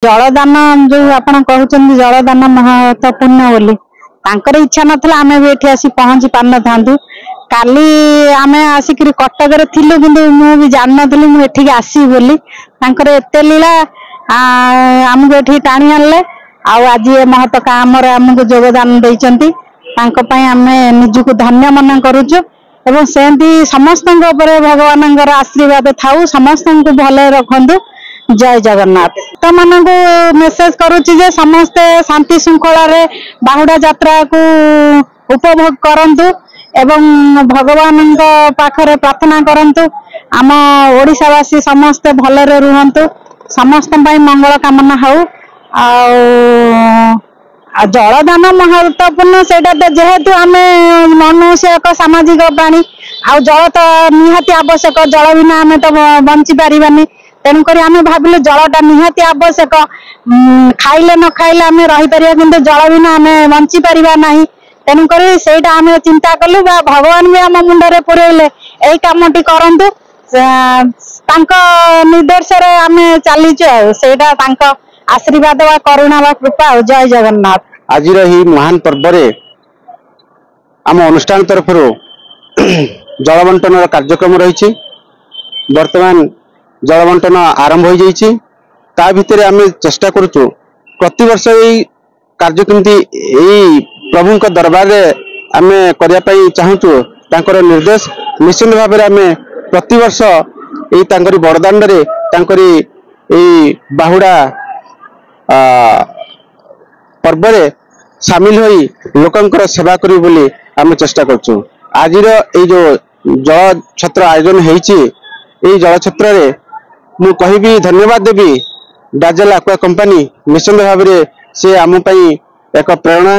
जलदान जो आप कहते जलदान महत्वपूर्ण बोली इच्छा नाला आम भी ये आसी पहुंची पार न था काली आम आसिक कटक थिलु कि मुझे जान नी मुझे आसि बोली एत लीला आमको ये टाणी आनले आज ये महत काम आमको योगदान देती आम निजुक धन्य मन करुचु एवं सेमती समस्त भगवान आशीर्वाद थाऊ समस्त को भले रखु। जय जगन्नाथ तो मान को मेसेज करुच्ची जे समस्ते शांति श्रृंखला रे बाहुडा यात्रा को उपभोग करंतु एवं भगवान पाखरे प्रार्थना करंतु आम ओडिशावासी समस्ते भलरे रुहंतु समस्त मंगल कामना हाउ जलदान महत्वपूर्ण से जेहेतु आम मनुष्य एक सामाजिक प्राणी आ जल तो निहाती आवश्यक जल बिना आम तो बंची पारिबानी तेणुक आम भाविलु जलटा निहाती आवश्यक खाइले न खाइले आम रहीपर कि जल बिना आम बंची पारिबा नहीं तेणुक सेटा आम चिंता कलु भगवान भी आम मुंडे पुरेले यही कामटी करंतु निर्देश आम चलीचु आशीर्वाद व करुणा व कृपा। जय जगन्नाथ। आज महान पर्व आम अनुष्ठान तरफ जल बंटन कार्यक्रम रही वर्तमान जल बंटन आरंभ हो जाइए ता भितर आम चेष्टा करुचु प्रति वर्ष यही कार्य केमती प्रभु दरबार आम करने चाहूँ तांकर निर्देश निश्चित भाव में आम प्रति वर्ष यही बड़दाण्ड बाहुडा पर्व सामिल होई लोकंकर सेवा करी बोली आम चेष्टा करचु। आज जो जल छत्र आयोजन होइछि जल छत्र रे मु कहिबी धन्यवाद देवी डाजेल एक्वा कंपनी निश्चित भाव में से आम एक प्रेरणा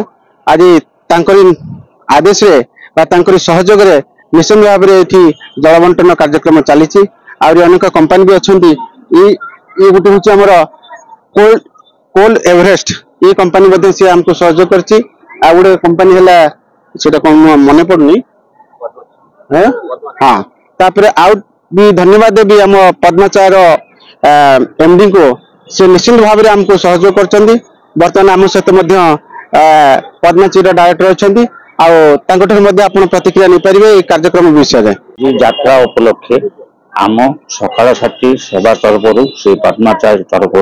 आज तांकरी आदेश रे बा तांकरी सहयोग रे निश्चित भाव में ये जल बंटन कार्यक्रम चली अनेक कंपनी भी अच्छा ये गोटे हूँ आमर कोल एवरेस्ट ये कंपनी सी आमको सहयोग कर गोटे कंपनी है कौन मन पड़नी हाँ तापर आउ भी धन्यवाद देवी आम पद्माचार एमडी को से निश्चित भाव में आमको सहयोग कर बर्तमान आम सहित पद्माचीर डायरेक्टर अच्छा आप प्रतिक्रिया नहीं पारे कार्यक्रम विषय यात्रा उपलक्षे आम सकाल साथी सेवा तरफ से पद्माचार्य तरफ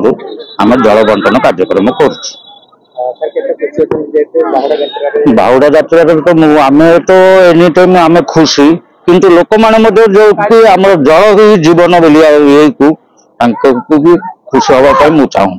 आम जल बंटन कार्यक्रम कर बाहुडा यात्रा तो आम तो एनी टाइम आम खुशी किंतु लोक माने जो कि आम जल ही जीवन बोलिया भी खुशी हाँपाई मुझे चाहूँ।